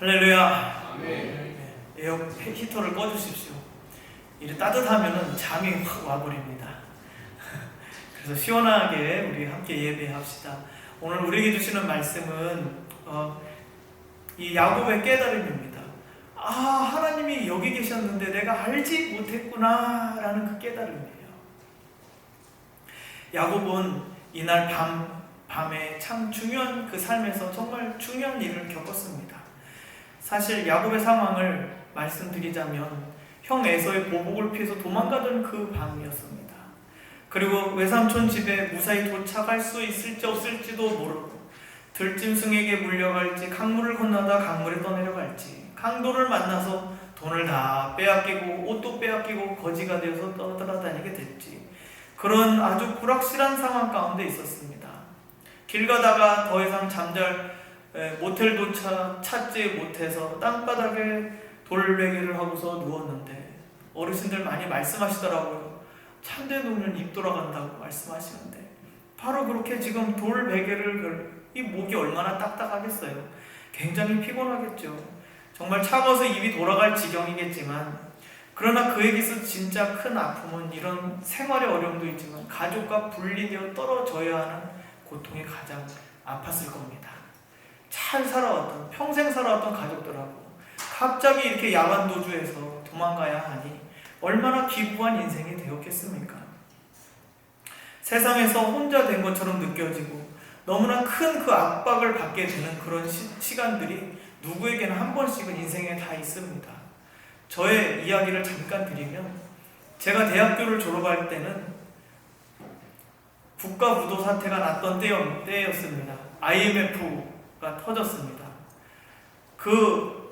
할렐루야. 아멘. 에어 히터를 꺼주십시오. 이래 따뜻하면 잠이 확 와버립니다. 그래서 시원하게 우리 함께 예배합시다. 오늘 우리에게 주시는 말씀은 이 야곱의 깨달음입니다. 하나님이 여기 계셨는데 내가 알지 못했구나 라는 그 깨달음이에요. 야곱은 이날 밤에 참 중요한 그 삶에서 정말 중요한 일을 겪었습니다. 사실 야곱의 상황을 말씀드리자면 형 에서의 보복을 피해서 도망가던 그 밤이었습니다. 그리고 외삼촌 집에 무사히 도착할 수 있을지 없을지도 모르고 들짐승에게 물려갈지 강물을 건너다 강물에 떠내려갈지 강도를 만나서 돈을 다 빼앗기고 옷도 빼앗기고 거지가 되어서 떠돌아다니게 됐지. 그런 아주 불확실한 상황 가운데 있었습니다. 길 가다가 더 이상 잠잘 모텔도 찾지 못해서 땅바닥에 돌베개를 하고서 누웠는데 어르신들 많이 말씀하시더라고요. 참대 놓으면 입 돌아간다고 말씀하시는데 바로 그렇게 지금 돌베개를 이 목이 얼마나 딱딱하겠어요. 굉장히 피곤하겠죠. 정말 차가워서 입이 돌아갈 지경이겠지만 그러나 그에게서 진짜 큰 아픔은 이런 생활의 어려움도 있지만 가족과 분리되어 떨어져야 하는 고통이 가장 아팠을 겁니다. 잘 살아왔던 평생 살아왔던 가족들하고 갑자기 이렇게 야간 도주해서 도망가야 하니 얼마나 기구한 인생이 되었겠습니까? 세상에서 혼자 된 것처럼 느껴지고 너무나 큰 그 압박을 받게 되는 그런 시간들이 누구에게나 한 번씩은 인생에 다 있습니다. 저의 이야기를 잠깐 드리면 제가 대학교를 졸업할 때는 국가부도 사태가 났던 때였습니다. IMF가 터졌습니다. 그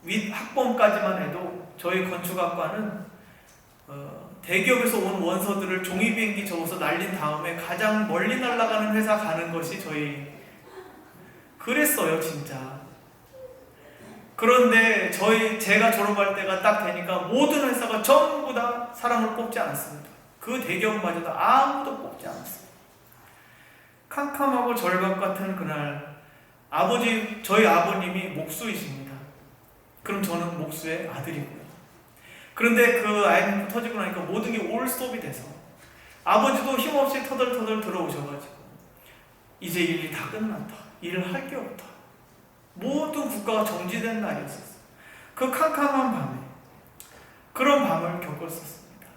윗 학번까지만 해도 저희 건축학과는 대기업에서 온 원서들을 종이비행기 접어서 날린 다음에 가장 멀리 날아가는 회사 가는 것이 그랬어요 진짜. 그런데 제가 졸업할 때가 딱 되니까 모든 회사가 전부 다 사람을 뽑지 않았습니다. 그 대기업마저도 아무도 뽑지 않았어요. 캄캄하고 절박 같은 그날 저희 아버님이 목수이십니다. 그럼 저는 목수의 아들이고요. 그런데 그 IMF 터지고 나니까 모든 게 올스톱이 돼서 아버지도 힘없이 터덜터덜 들어오셔가지고 이제 일이 다 끝났다. 일을 할 게 없다. 모든 국가가 정지된 날이었었어요. 그 캄캄한 밤에 그런 밤을 겪었었습니다.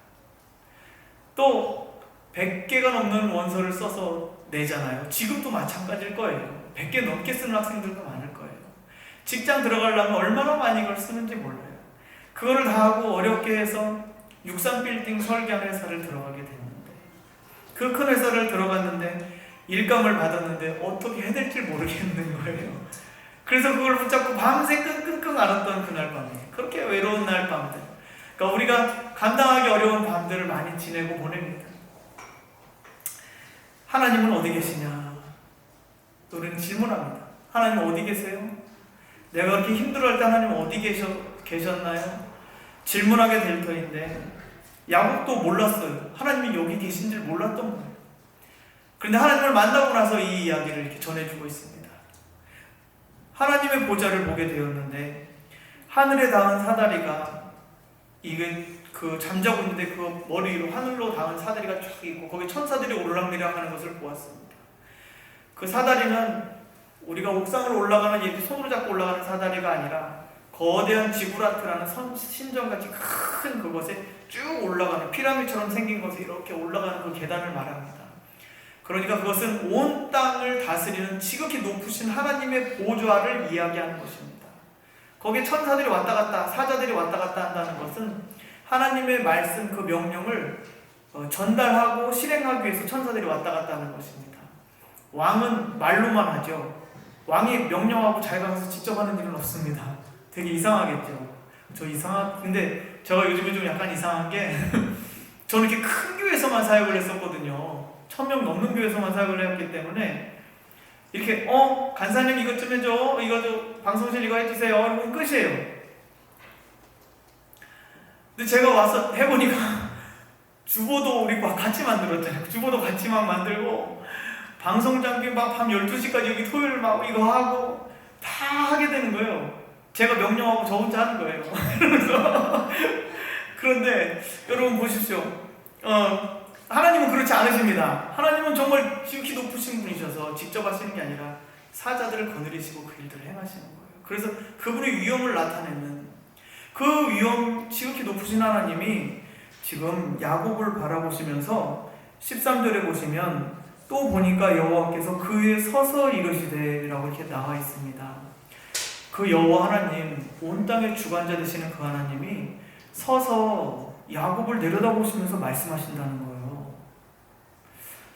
또 100개가 넘는 원서를 써서 내잖아요. 지금도 마찬가지일 거예요. 100개 넘게 쓰는 학생들도 많을 거예요. 직장 들어가려면 얼마나 많이 이걸 쓰는지 몰라요. 그거를 다 하고 어렵게 해서 63빌딩 설계하는 회사를 들어가게 됐는데 그 큰 회사를 들어갔는데 일감을 받았는데 어떻게 해야 될지 모르겠는 거예요. 그래서 그걸 붙잡고 밤새 끙끙끙 앓았던 그날 밤이에요. 그렇게 외로운 날 밤들. 그러니까 우리가 감당하기 어려운 밤들을 많이 지내고 보냅니다. 하나님은 어디 계시냐? 우리는 질문합니다. 하나님 어디 계세요? 내가 그렇게 힘들어할 때 하나님 어디 계셨나요? 질문하게 될 터인데 야곱도 몰랐어요. 하나님이 여기 계신 줄 몰랐던 거예요. 그런데 하나님을 만나고 나서 이 이야기를 이렇게 전해주고 있습니다. 하나님의 보좌를 보게 되었는데 하늘에 닿은 사다리가 잠자고 있는데 그 머리 위로 하늘로 닿은 사다리가 쫙 있고 거기 천사들이 오르락내리락 하는 것을 보았습니다. 그 사다리는 우리가 옥상을 올라가는 이렇게 손으로 잡고 올라가는 사다리가 아니라 거대한 지구라트라는 신전같이 큰 그것에 쭉 올라가는 피라미드처럼 생긴 것에 이렇게 올라가는 그 계단을 말합니다. 그러니까 그것은 온 땅을 다스리는 지극히 높으신 하나님의 보좌를 이야기하는 것입니다. 거기에 천사들이 왔다 갔다 사자들이 왔다 갔다 한다는 것은 하나님의 말씀 그 명령을 전달하고 실행하기 위해서 천사들이 왔다 갔다 하는 것입니다. 왕은 말로만 하죠. 왕이 명령하고 자기가 가서 직접 하는 일은 없습니다. 되게 이상하겠죠. 근데 제가 요즘에 좀 약간 이상한 게 저는 이렇게 큰 교회에서만 사역을 했었거든요. 1000명 넘는 교회에서만 사역을 했기 때문에 이렇게 간사님 이것 좀 해줘, 방송실 이거 해주세요, 이러면 끝이에요. 근데 제가 와서 해보니까 주보도 우리 같이 만들었잖아요. 주보도 같이 막 만들고 방송 장비 막 밤 12시까지 여기 토요일 막 이거 하고 다 하게 되는 거예요. 제가 명령하고 저 혼자 하는 거예요. 그래서 그런데 여러분 보십시오. 하나님은 그렇지 않으십니다. 하나님은 정말 지극히 높으신 분이셔서 직접 하시는 게 아니라 사자들을 거느리시고 그 일들을 행하시는 거예요. 그래서 그분의 위엄을 나타내는 그 위엄, 지극히 높으신 하나님이 지금 야곱을 바라보시면서 13절에 보시면 또 보니까 여호와께서 그 위에 서서 이르시되 라고 이렇게 나와 있습니다. 그 여호와 하나님, 온 땅의 주관자 되시는 그 하나님이 서서 야곱을 내려다보시면서 말씀하신다는 거예요.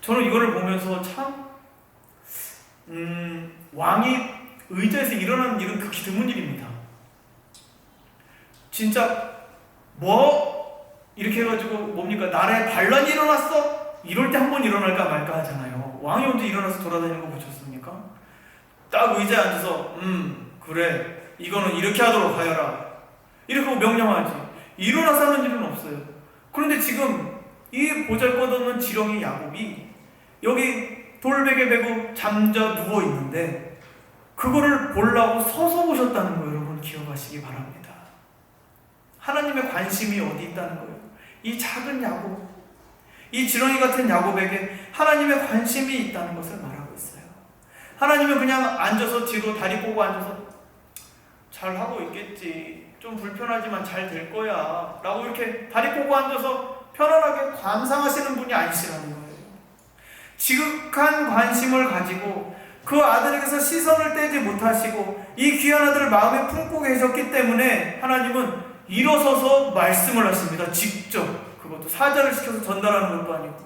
저는 이거를 보면서 참 왕이 의자에서 일어나는 일은 극히 드문 일입니다. 진짜 이렇게 해가지고 뭡니까? 나라에 반란이 일어났어? 이럴 때 한 번 일어날까 말까 하잖아요. 왕이 언제 일어나서 돌아다니는 거 보셨습니까? 딱 의자에 앉아서 그래, 이거는 이렇게 하도록 하여라, 이렇게 하고 명령하지. 일어나서 하는 일은 없어요. 그런데 지금 이 보잘것없는 지렁이 야곱이 여기 돌베개 메고 잠자 누워 있는데 그거를 보려고 서서 오셨다는 거 여러분 기억하시기 바랍니다. 하나님의 관심이 어디 있다는 거예요. 이 작은 야곱, 이 지렁이 같은 야곱에게 하나님의 관심이 있다는 것을 말하고 있어요. 하나님은 그냥 앉아서 뒤로 다리 꼬고 앉아서 잘 하고 있겠지, 좀 불편하지만 잘 될 거야 라고 이렇게 다리 꼬고 앉아서 편안하게 감상하시는 분이 아니시라는 거예요. 지극한 관심을 가지고 그 아들에게서 시선을 떼지 못하시고 이 귀한 아들을 마음에 품고 계셨기 때문에 하나님은 일어서서 말씀을 하십니다. 직접. 그것도 사자를 시켜서 전달하는 것도 아니고.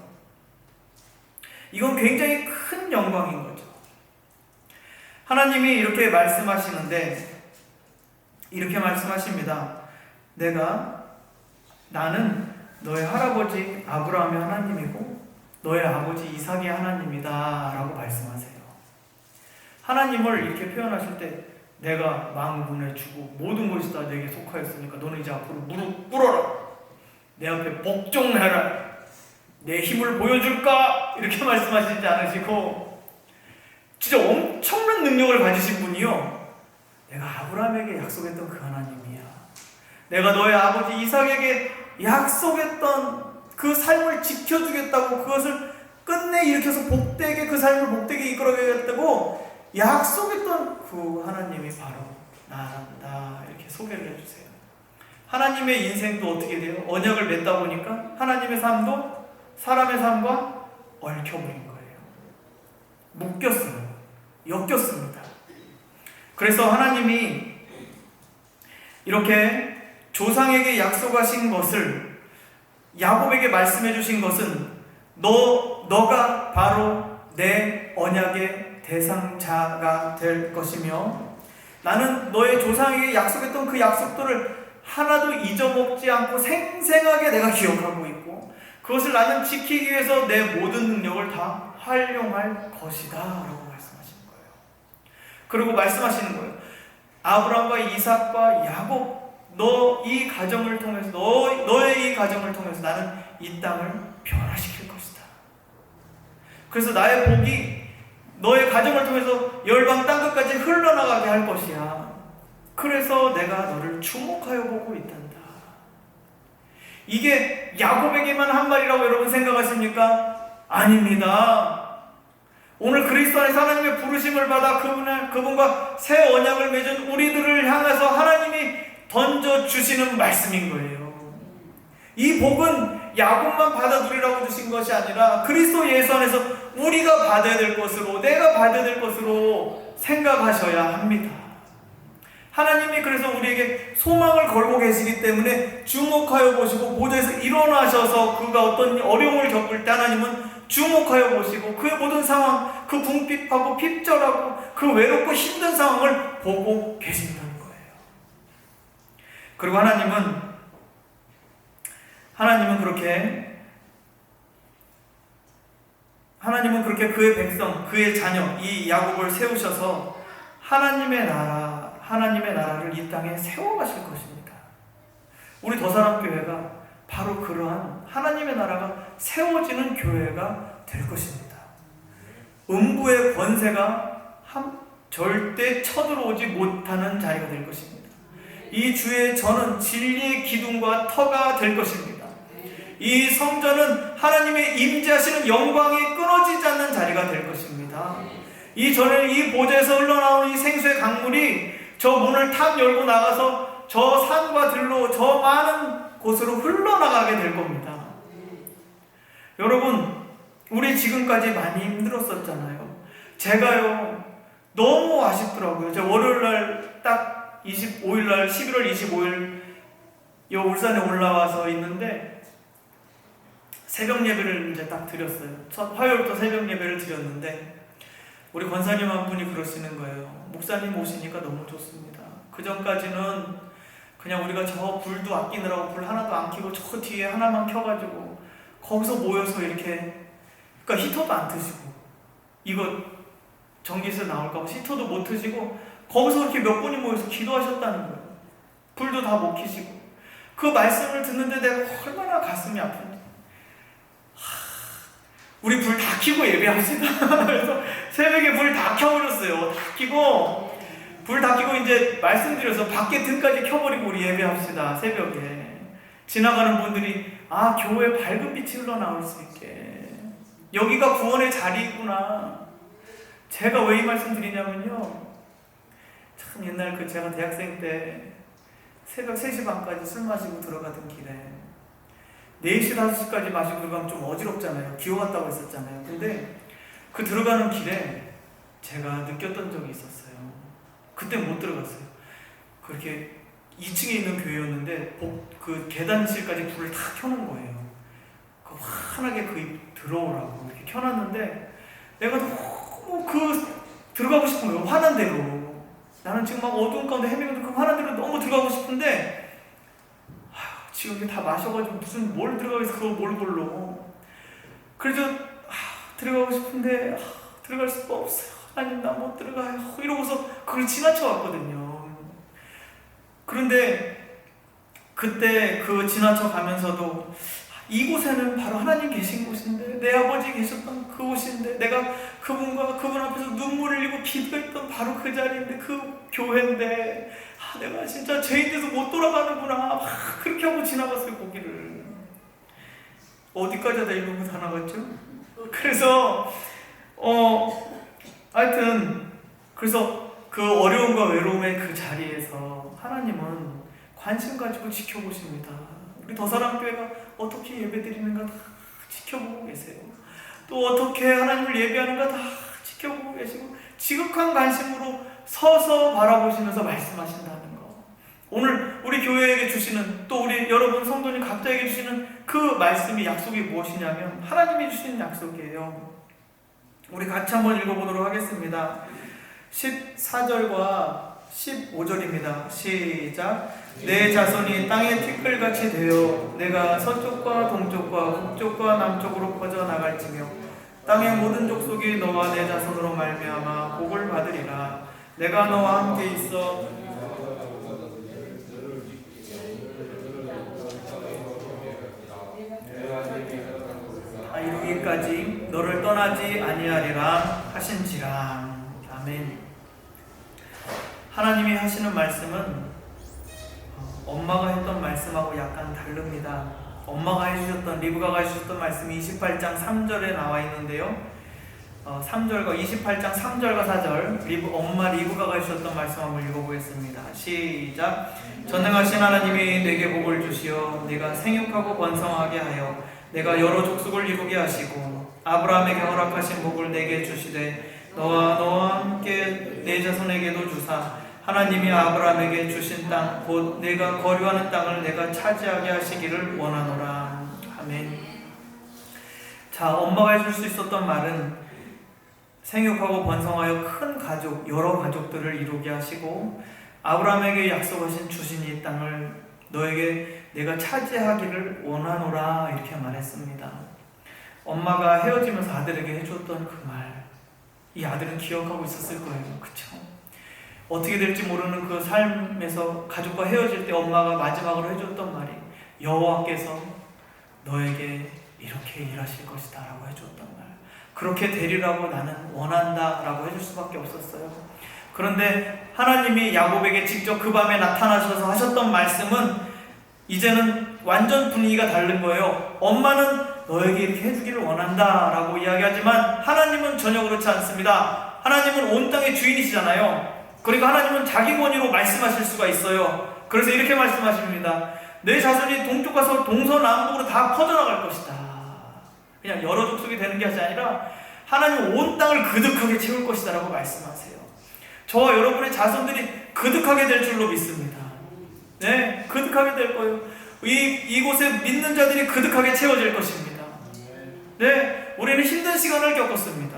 이건 굉장히 큰 영광인 거죠. 하나님이 이렇게 말씀하시는데 이렇게 말씀하십니다. 나는 너의 할아버지 아브라함의 하나님이고 너의 아버지 이삭의 하나님이다 라고 말씀하세요. 하나님을 이렇게 표현하실 때 내가 만군을 주고 모든 것이 다 내게 속하였으니까 너는 이제 앞으로 무릎 꿇어라, 내 앞에 복종해라, 내 힘을 보여줄까, 이렇게 말씀하시지 않으시고 진짜 엄청난 능력을 가지신 분이요, 내가 아브라함에게 약속했던 그 하나님이야, 내가 너의 아버지 이삭에게 약속했던 그 삶을 지켜주겠다고, 그것을 끝내 일으켜서 복되게, 그 삶을 복되게 이끌어가겠다고 약속했던 그 하나님이 바로 나란다, 이렇게 소개를 해주세요. 하나님의 인생도 어떻게 돼요? 언약을 맺다 보니까 하나님의 삶도 사람의 삶과 얽혀버린 거예요. 묶였어요. 엮였습니다. 그래서 하나님이 이렇게 조상에게 약속하신 것을, 야곱에게 말씀해 주신 것은 너가 바로 내 언약의 대상자가 될 것이며 나는 너의 조상에게 약속했던 그 약속들을 하나도 잊어먹지 않고 생생하게 내가 기억하고 있고 그것을 나는 지키기 위해서 내 모든 능력을 다 활용할 것이다 라고 말씀하시는 거예요. 그리고 말씀하시는 거예요. 아브라함과 이삭과 야곱, 이 가정을 통해서, 너의 이 가정을 통해서 나는 이 땅을 변화시킬 것이다. 그래서 나의 복이 너의 가정을 통해서 열방 땅끝까지 흘러나가게 할 것이야. 그래서 내가 너를 주목하여 보고 있단다. 이게 야곱에게만 한 말이라고 여러분 생각하십니까? 아닙니다. 오늘 그리스도 안에서 하나님의 부르심을 받아 그분과 새 언약을 맺은 우리들을 향해서 하나님이 던져주시는 말씀인 거예요. 이 복은 야곱만 받아들이라고 주신 것이 아니라 그리스도 예수 안에서 우리가 받아야 될 것으로, 내가 받아야 될 것으로 생각하셔야 합니다. 하나님이 그래서 우리에게 소망을 걸고 계시기 때문에 주목하여 보시고 보좌에서 일어나셔서 그가 어떤 어려움을 겪을 때 하나님은 주목하여 보시고 그의 모든 상황, 그 궁핍하고 핍절하고 그 외롭고 힘든 상황을 보고 계신다는 거예요. 그리고 하나님은 그렇게 그의 백성, 그의 자녀, 이 야곱을 세우셔서 하나님의 나라를 이 땅에 세워가실 것입니다. 우리 더사랑교회가 바로 그러한 하나님의 나라가 세워지는 교회가 될 것입니다. 음부의 권세가 절대 쳐들어오지 못하는 자리가 될 것입니다. 이 주의 전은 진리의 기둥과 터가 될 것입니다. 이 성전은 하나님의 임재하시는 영광이 끊어지지 않는 자리가 될 것입니다. 이 전에 이 보좌에서 흘러나오는 이 생수의 강물이 저 문을 탁 열고 나가서 저 산과 들로 저 많은 곳으로 흘러나가게 될 겁니다. 여러분, 우리 지금까지 많이 힘들었었잖아요. 제가요 너무 아쉽더라고요. 제가 월요일날 딱 25일날 11월 25일 요 울산에 올라와서 있는데 새벽 예배를 이제 딱 드렸어요. 화요일부터 새벽 예배를 드렸는데 우리 권사님 한 분이 그러시는 거예요. 목사님 오시니까 너무 좋습니다. 그 전까지는 그냥 우리가 저 불도 아끼느라고 불 하나도 안 켜고 저 뒤에 하나만 켜가지고 거기서 모여서 이렇게, 그러니까 히터도 안 트시고 이거 전기세 나올까 봐 히터도 못 트시고 거기서 이렇게 몇 분이 모여서 기도하셨다는 거예요. 불도 다 못 켜시고. 그 말씀을 듣는데 내가 얼마나 가슴이 아픈지. 우리 불 다 켜고 예배합시다. 그래서 새벽에 불 다 켜버렸어요. 다 켜고 불 다 켜고 이제 말씀드려서 밖에 등까지 켜버리고 우리 예배합시다. 새벽에 지나가는 분들이 교회에 밝은 빛이 흘러나올 수 있게, 여기가 구원의 자리구나. 제가 왜 이 말씀 드리냐면요, 참 옛날 제가 대학생 때 새벽 3시 반까지 술 마시고 들어가던 길에 4시, 5시까지 마시고 들어가면 좀 어지럽잖아요. 기어 갔다고 했었잖아요. 근데 그 들어가는 길에 제가 느꼈던 적이 있었어요. 그때 못 들어갔어요. 그렇게 2층에 있는 교회였는데 그 계단실까지 불을 다 켜놓은 거예요. 그 환하게 그 입 들어오라고 이렇게 켜놨는데 내가 너무 들어가고 싶은 거예요. 환한 대로. 나는 지금 막 어두운 가운데 헤매는데 그 환한 대로 너무 들어가고 싶은데 지금 다 마셔가지고 무슨 뭘 들어가겠어. 그거 뭘 골로. 그래서 들어가고 싶은데 들어갈 수가 없어요. 하나님 나 못 들어가요. 이러고서 그걸 지나쳐 왔거든요. 그런데 그때 그 지나쳐 가면서도 이곳에는 바로 하나님 계신 곳인데, 내 아버지 계셨던 그곳인데, 내가 그분 앞에서 눈물을 흘리고 기도했던 바로 그 자리인데, 그 교회인데, 내가 진짜 죄인 돼서 못 돌아가는구나. 그렇게 하고 지나갔어요. 거기를 어디까지 하다 이러고 다 나갔죠. 그래서 하여튼 그래서 그 어려움과 외로움의 그 자리에서 하나님은 관심 가지고 지켜보십니다. 우리 더사랑교회가 어떻게 예배드리는가 다 지켜보고 계세요. 또 어떻게 하나님을 예배하는가 다 지켜보고 계시고 지극한 관심으로 서서 바라보시면서 말씀하신다는 거. 오늘 우리 교회에게 주시는, 또 우리 여러분 성도님 각자에게 주시는 그 말씀이, 약속이 무엇이냐면 하나님이 주시는 약속이에요. 우리 같이 한번 읽어보도록 하겠습니다. 14절과 15절입니다. 시작. 내 자손이 땅의 티끌같이 되어 내가 서쪽과 동쪽과 북쪽과 남쪽으로 퍼져나갈지며 땅의 모든 족속이 너와 내 자손으로 말미암아 복을 받으리라. 내가 너와 함께 있어 이루기까지 너를 떠나지 아니하리라 하신지라. 아멘. 하나님이 하시는 말씀은 엄마가 했던 말씀하고 약간 다릅니다. 엄마가 해주셨던, 리브가가 해주셨던 말씀이 28장 3절에 나와 있는데요. 3절과 28장 3절과 4절 엄마 리브가가 해주셨던 말씀 한번 읽어보겠습니다. 시작. 전능하신 하나님이 내게 복을 주시어 네가 생육하고 번성하게 하여 내가 여러 족속을 이루게 하시고 아브라함에게 허락하신 복을 내게 주시되 너와 함께 내 자손에게도 주사 하나님이 아브라함에게 주신 땅 곧 내가 거류하는 땅을 내가 차지하게 하시기를 원하노라. 아멘. 자, 엄마가 해줄 수 있었던 말은 생육하고 번성하여 큰 가족, 여러 가족들을 이루게 하시고 아브라함에게 약속하신 주신 이 땅을 너에게 내가 차지하기를 원하노라, 이렇게 말했습니다. 엄마가 헤어지면서 아들에게 해줬던 그 말, 이 아들은 기억하고 있었을 거예요. 그쵸? 어떻게 될지 모르는 그 삶에서 가족과 헤어질 때 엄마가 마지막으로 해줬던 말이 여호와께서 너에게 이렇게 일하실 것이다 라고 해줬던 말, 그렇게 되리라고 나는 원한다 라고 해줄 수밖에 없었어요. 그런데 하나님이 야곱에게 직접 그 밤에 나타나셔서 하셨던 말씀은 이제는 완전 분위기가 다른 거예요. 엄마는 너에게 이렇게 해주기를 원한다 라고 이야기하지만 하나님은 전혀 그렇지 않습니다. 하나님은 온 땅의 주인이시잖아요. 그러니까 하나님은 자기 권위로 말씀하실 수가 있어요. 그래서 이렇게 말씀하십니다. 내 자손이 동쪽가서 동서남북으로 다 퍼져나갈 것이다. 그냥 여러 족속이 되는 게 아니라 하나님은 온 땅을 그득하게 채울 것이다 라고 말씀하세요. 저와 여러분의 자손들이 그득하게 될 줄로 믿습니다. 네, 그득하게 될 거예요. 이곳에 믿는 자들이 그득하게 채워질 것입니다. 네, 우리는 힘든 시간을 겪었습니다.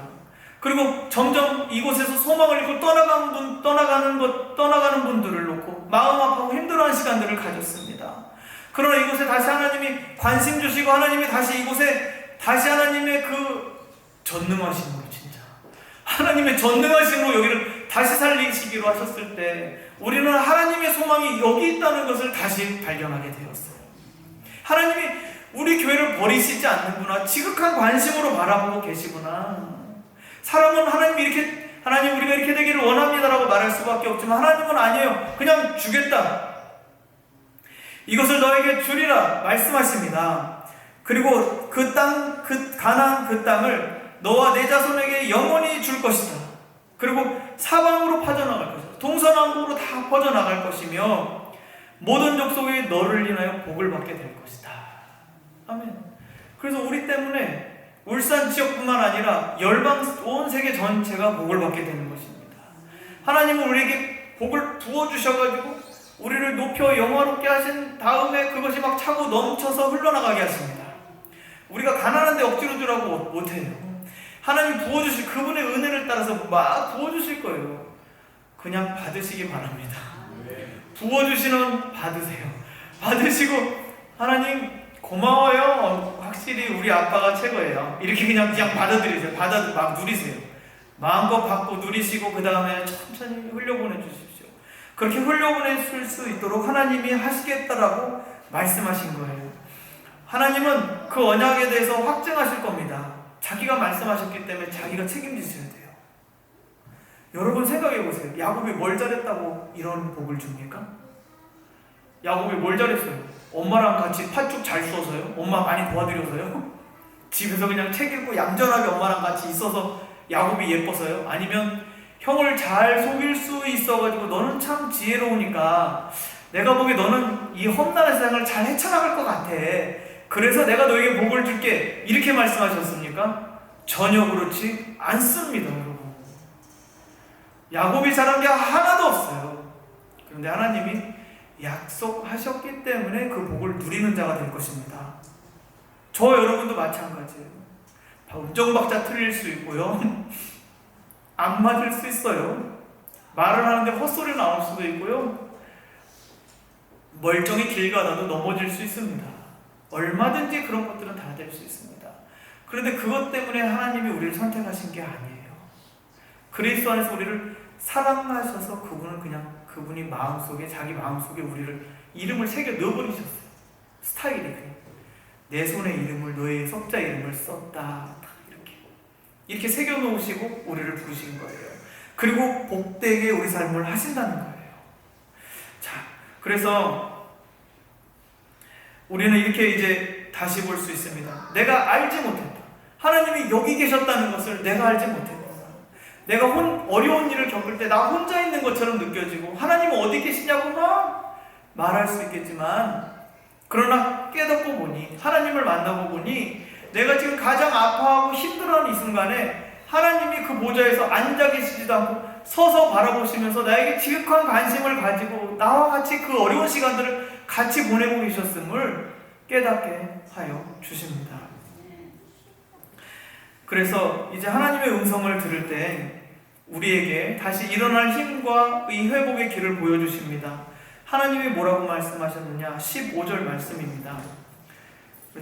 그리고 점점 이곳에서 소망을 잃고 떠나가는 분들을 놓고 마음 아프고 힘들어하는 시간들을 가졌습니다. 그러나 이곳에 다시 하나님이 관심 주시고 하나님이 다시 이곳에 다시 하나님의 그 전능하심으로 진짜 하나님의 전능하심으로 여기를 다시 살리시기로 하셨을 때 우리는 하나님의 소망이 여기 있다는 것을 다시 발견하게 되었어요. 하나님이 우리 교회를 버리시지 않는구나. 지극한 관심으로 바라보고 계시구나. 사람은 하나님 우리가 이렇게 되기를 원합니다라고 말할 수밖에 없지만 하나님은 아니에요. 그냥 주겠다. 이것을 너에게 주리라 말씀하십니다. 그리고 그 땅, 가나안 그 땅을 너와 내 자손에게 영원히 줄 것이다. 그리고 사방으로 퍼져나갈 것이다. 동서남북으로 다 퍼져나갈 것이며 모든 족속이 너를 인하여 복을 받게 될 것이다. 아멘. 그래서 우리 때문에 울산 지역뿐만 아니라 열방 온 세계 전체가 복을 받게 되는 것입니다. 하나님은 우리에게 복을 부어주셔가지고 우리를 높여 영화롭게 하신 다음에 그것이 막 차고 넘쳐서 흘러나가게 하십니다. 우리가 가난한데 억지로 주라고 못해요. 하나님 부어주실 그분의 은혜를 따라서 막 부어주실 거예요. 그냥 받으시기 바랍니다. 부어주시는 받으세요. 받으시고 하나님 고마워요. 확실히 우리 아빠가 최고예요. 이렇게 그냥 받아들이세요. 막 누리세요. 마음껏 받고 누리시고 그 다음에 천천히 흘려보내 주십시오. 그렇게 흘려보내실 수 있도록 하나님이 하시겠다라고 말씀하신 거예요. 하나님은 그 언약에 대해서 확증하실 겁니다. 자기가 말씀하셨기 때문에 자기가 책임지셔야 돼요. 여러분 생각해 보세요. 야곱이 뭘 잘했다고 이런 복을 줍니까? 야곱이 뭘 잘했어요? 엄마랑 같이 팥죽 잘 쏘서요? 엄마 많이 도와드려서요? 집에서 그냥 책 읽고 얌전하게 엄마랑 같이 있어서 야곱이 예뻐서요? 아니면 형을 잘 속일 수 있어가지고 너는 참 지혜로우니까 내가 보기에 너는 이 험난한 세상을 잘 헤쳐나갈 것 같아. 그래서 내가 너에게 복을 줄게. 이렇게 말씀하셨습니까? 전혀 그렇지 않습니다, 여러분. 야곱이 잘한 게 하나도 없어요. 그런데 하나님이 약속하셨기 때문에 그 복을 누리는 자가 될 것입니다. 저 여러분도 마찬가지예요. 운전박자 틀릴 수 있고요. 안 맞을 수 있어요. 말을 하는데 헛소리 나올 수도 있고요. 멀쩡히 길 가다도 넘어질 수 있습니다. 얼마든지 그런 것들은 다 될 수 있습니다. 그런데 그것 때문에 하나님이 우리를 선택하신 게 아니에요. 그리스도 안에서 우리를 사랑하셔서 그분이 마음속에 자기 마음속에 우리를 이름을 새겨 넣어버리셨어요. 스타일이 그래요. 내 손에 이름을 너의 석자 이름을 썼다. 이렇게 새겨 놓으시고 우리를 부르신 거예요. 그리고 복되게 우리 삶을 하신다는 거예요. 자, 그래서 우리는 이렇게 이제 다시 볼 수 있습니다. 내가 알지 못했다. 하나님이 여기 계셨다는 것을 내가 알지 못했다. 내가 어려운 일을 겪을 때 나 혼자 있는 것처럼 느껴지고 하나님은 어디 계시냐고 막 말할 수 있겠지만 그러나 깨닫고 보니 하나님을 만나고 보니 내가 지금 가장 아파하고 힘들어하는 이 순간에 하나님이 그 보좌에서 앉아 계시지도 않고 서서 바라보시면서 나에게 지극한 관심을 가지고 나와 같이 그 어려운 시간들을 같이 보내고 계셨음을 깨닫게 하여 주십니다. 그래서 이제 하나님의 음성을 들을 때 우리에게 다시 일어날 힘과 이 회복의 길을 보여주십니다. 하나님이 뭐라고 말씀하셨느냐? 15절 말씀입니다.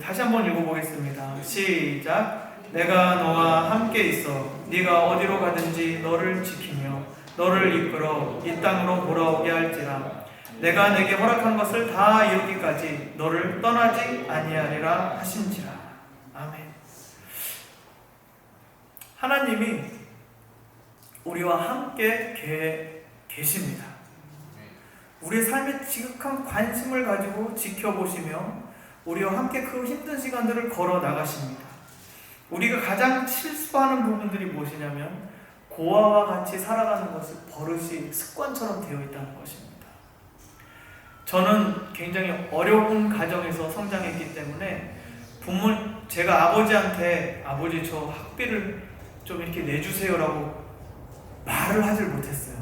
다시 한번 읽어보겠습니다. 시작. 내가 너와 함께 있어 네가 어디로 가든지 너를 지키며 너를 이끌어 이 땅으로 돌아오게 할지라. 내가 내게 허락한 것을 다 이루기까지 너를 떠나지 아니하리라 하신지라. 아멘. 하나님이 우리와 함께 계십니다. 우리의 삶에 지극한 관심을 가지고 지켜보시며 우리와 함께 그 힘든 시간들을 걸어 나가십니다. 우리가 가장 실수하는 부분들이 무엇이냐면 고아와 같이 살아가는 것이 버릇이 습관처럼 되어 있다는 것입니다. 저는 굉장히 어려운 가정에서 성장했기 때문에 제가 아버지한테 아버지 저 학비를 좀 이렇게 내주세요라고 말을 하질 못했어요.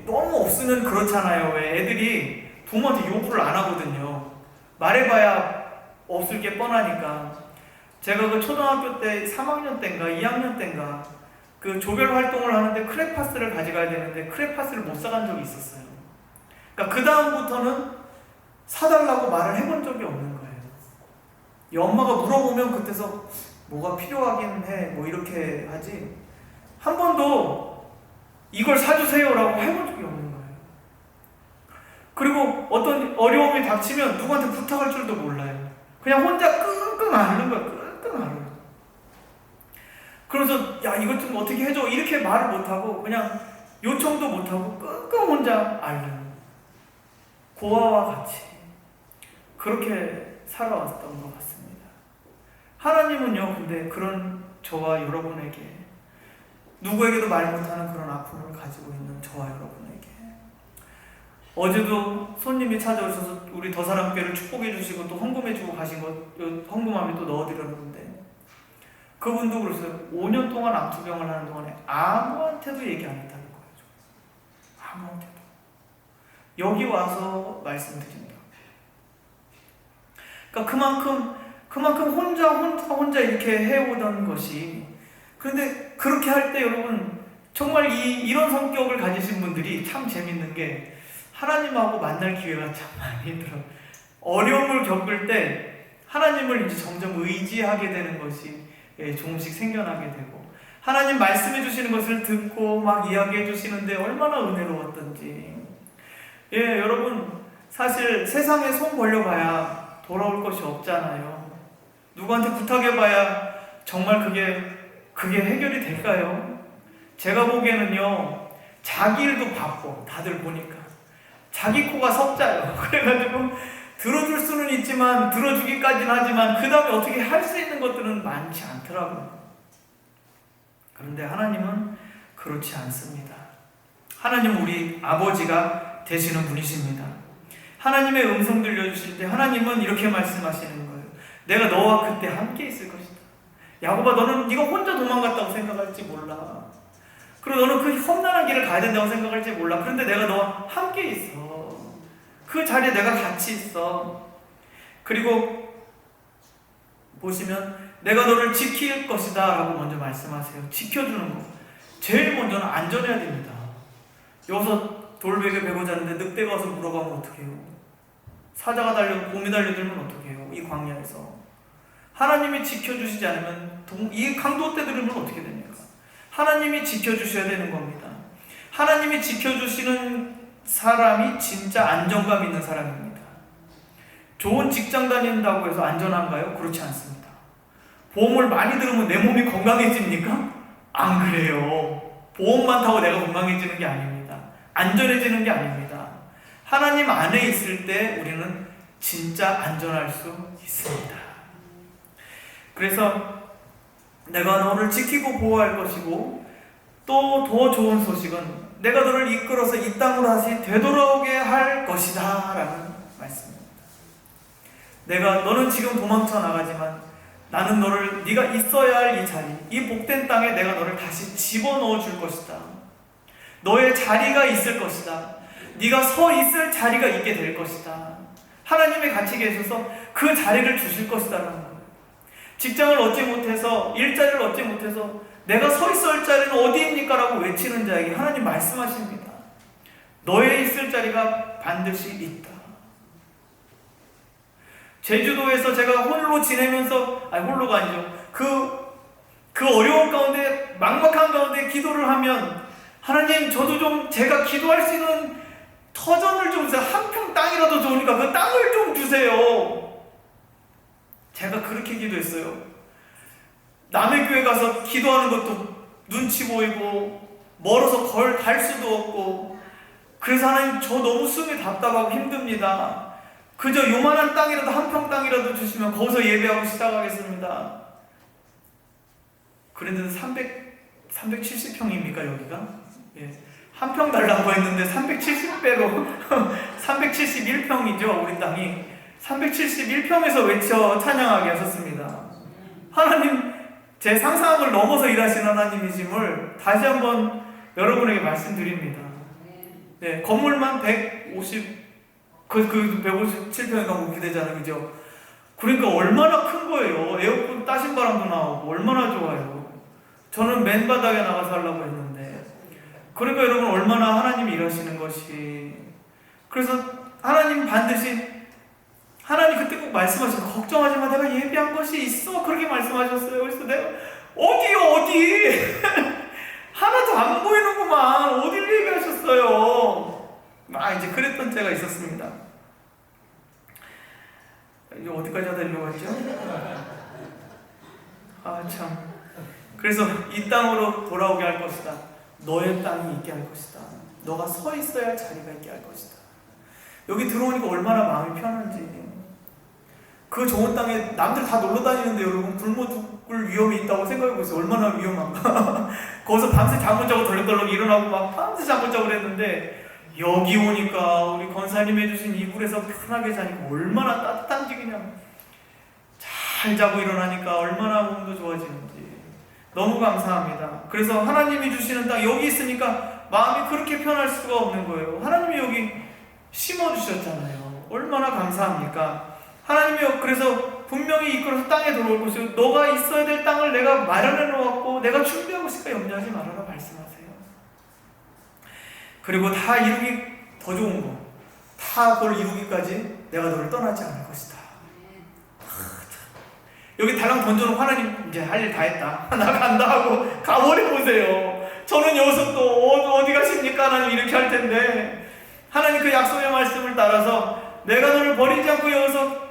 너무 없으면 그렇잖아요. 왜 애들이 부모한테 요구를 안 하거든요. 말해봐야 없을 게 뻔하니까. 제가 그 초등학교 때 3학년 때인가 2학년 때인가 그 조별 활동을 하는데 크레파스를 가져가야 되는데 크레파스를 못 사간 적이 있었어요. 그러니까 그 다음부터는 사달라고 말을 해본 적이 없는 거예요. 이 엄마가 물어보면 그때서 뭐가 필요하긴 해 뭐 이렇게 하지 한 번도 이걸 사주세요라고 해본 적이 없는 거예요. 그리고 어떤 어려움이 닥치면 누구한테 부탁할 줄도 몰라요. 그냥 혼자 끙끙 앓는 거예요. 끙끙 앓아요. 그래서 야 이것 좀 어떻게 해줘 이렇게 말을 못하고 그냥 요청도 못하고 끙끙 혼자 앓는 고아와 같이 그렇게 살아왔던 것 같습니다. 하나님은요 근데 그런 저와 여러분에게 누구에게도 말 못하는 그런 아픔을 가지고 있는 저와 여러분에게 어제도 손님이 찾아오셔서 우리 더사랑교회를 축복해 주시고 또 헌금해 주고 가신 것 헌금함에 또 넣어드렸는데 그분도 그러세요. 5년 동안 암투병을 하는 동안에 아무한테도 얘기 안 했다는 거예요. 아무한테도. 여기 와서 말씀드립니다. 그러니까 그만큼 혼자 이렇게 해오던 것이 그런데 그렇게 할 때 여러분 정말 이런 성격을 가지신 분들이 참 재밌는 게 하나님하고 만날 기회가 참 많이 들어요. 어려움을 겪을 때 하나님을 이제 점점 의지하게 되는 것이 조금씩 생겨나게 되고 하나님 말씀해 주시는 것을 듣고 막 이야기해 주시는데 얼마나 은혜로웠던지. 여러분 사실 세상에 손 벌려봐야 돌아올 것이 없잖아요. 누구한테 부탁해봐야 정말 그게 해결이 될까요? 제가 보기에는요 자기 일도 바빠. 다들 보니까 자기 코가 석자요. 그래가지고 들어줄 수는 있지만 들어주기까지는 하지만 그 다음에 어떻게 할 수 있는 것들은 많지 않더라고요. 그런데 하나님은 그렇지 않습니다. 하나님은 우리 아버지가 되시는 분이십니다. 하나님의 음성 들려주실 때 하나님은 이렇게 말씀하시는 거예요. 내가 너와 그때 함께 있을 것이다. 야곱아 너는 네가 혼자 도망갔다고 생각할지 몰라. 그리고 너는 그 험난한 길을 가야 된다고 생각할지 몰라. 그런데 내가 너와 함께 있어. 그 자리에 내가 같이 있어. 그리고 보시면 내가 너를 지킬 것이다 라고 먼저 말씀하세요. 지켜주는 거. 제일 먼저는 안전해야 됩니다. 여기서 돌베개 베고 자는데 늑대가 와서 물어가면 어떡해요? 사자가 곰이 달려들면 어떡해요? 이 광야에서 하나님이 지켜주시지 않으면 이 강도떼 들으면 어떻게 됩니까? 하나님이 지켜주셔야 되는 겁니다. 하나님이 지켜주시는 사람이 진짜 안정감 있는 사람입니다. 좋은 직장 다닌다고 해서 안전한가요? 그렇지 않습니다. 보험을 많이 들으면 내 몸이 건강해집니까? 안 그래요. 보험만 타고 내가 건강해지는 게 아닙니다. 안전해지는 게 아닙니다. 하나님 안에 있을 때 우리는 진짜 안전할 수 있습니다. 그래서 내가 너를 지키고 보호할 것이고 또 더 좋은 소식은 내가 너를 이끌어서 이 땅으로 다시 되돌아오게 할 것이다 라는 말씀입니다. 너는 지금 도망쳐 나가지만 나는 네가 있어야 할 이 자리, 이 복된 땅에 내가 너를 다시 집어넣어 줄 것이다. 너의 자리가 있을 것이다. 네가 서 있을 자리가 있게 될 것이다. 하나님이 같이 계셔서 그 자리를 주실 것이다라는 거예요. 직장을 얻지 못해서 일자리를 얻지 못해서 내가 서 있을 자리는 어디입니까? 라고 외치는 자에게 하나님 말씀하십니다. 너의 있을 자리가 반드시 있다. 제주도에서 제가 홀로 지내면서 홀로가 아니죠. 그 어려운 가운데 막막한 가운데 기도를 하면 하나님 저도 좀 제가 기도할 수 있는 터전을 좀 주세요. 한 평 땅이라도 좋으니까 그 땅을 좀 주세요. 제가 그렇게 기도했어요. 남의 교회 가서 기도하는 것도 눈치 보이고 멀어서 갈 수도 없고, 그래서 하나님 저 너무 숨이 답답하고 힘듭니다. 그저 요만한 땅이라도, 한 평 땅이라도 주시면 거기서 예배하고 시작하겠습니다. 그런데도 370평입니까 여기가? 예. 한 평 달라고 했는데 370배로 371평이죠 우리 땅이. 371평에서 외쳐 찬양하게 하셨습니다. 하나님, 제 상상을 넘어서 일하신 하나님이심을 다시 한번 여러분에게 말씀드립니다. 네, 건물만 157평인가 기대잖아요, 그죠? 그러니까 얼마나 큰 거예요. 에어컨 따신 바람도 나오고 얼마나 좋아요. 저는 맨 바닥에 나가서 하려고 했는데, 그러니까 여러분 얼마나 하나님이 일하시는 것이. 그래서 하나님 반드시, 하나님 그때 꼭 말씀하셔서 걱정하지 마, 내가 예비한 것이 있어, 그렇게 말씀하셨어요. 그래서 내가 어디 하나도 안 보이는구만, 어딜 예비하셨어요. 이제 그랬던 때가 있었습니다. 이제 어디까지 하다 일로 갔죠? 참. 그래서 이 땅으로 돌아오게 할 것이다. 너의 땅이 있게 할 것이다. 너가 서 있어야 할 자리가 있게 할 것이다. 여기 들어오니까 얼마나 마음이 편한지. 그 좋은 땅에 남들 다 놀러 다니는데 여러분 굶어 죽을 위험이 있다고 생각해보세요. 얼마나 위험한가. 거기서 밤새 잠못 자고 덜렁덜렁 일어나고 막 밤새 잠못 자고 그랬는데, 여기 오니까 우리 권사님 해주신 이불에서 편하게 자니까 얼마나 따뜻한지, 그냥 잘 자고 일어나니까 얼마나 몸도 좋아지는지 너무 감사합니다. 그래서 하나님이 주시는 땅 여기 있으니까 마음이 그렇게 편할 수가 없는 거예요. 하나님이 여기 심어주셨잖아요. 얼마나 감사합니까? 하나님이 그래서 분명히 이끌어서 땅에 들어올 것이고, 너가 있어야 될 땅을 내가 마련해 놓았고 내가 준비하고 있으니까 염려하지 말아라 말씀하세요. 그리고 다 이루기, 더 좋은 거, 다 그걸 이루기까지 내가 너를 떠나지 않을 것이다. 여기 달랑 던져놓고 하나님 이제 할 일 다 했다, 나 간다 하고 가버려보세요. 저는 여기서 또 어디 가십니까? 하나님 이렇게 할 텐데, 하나님 그 약속의 말씀을 따라서 내가 너를 버리지 않고 여기서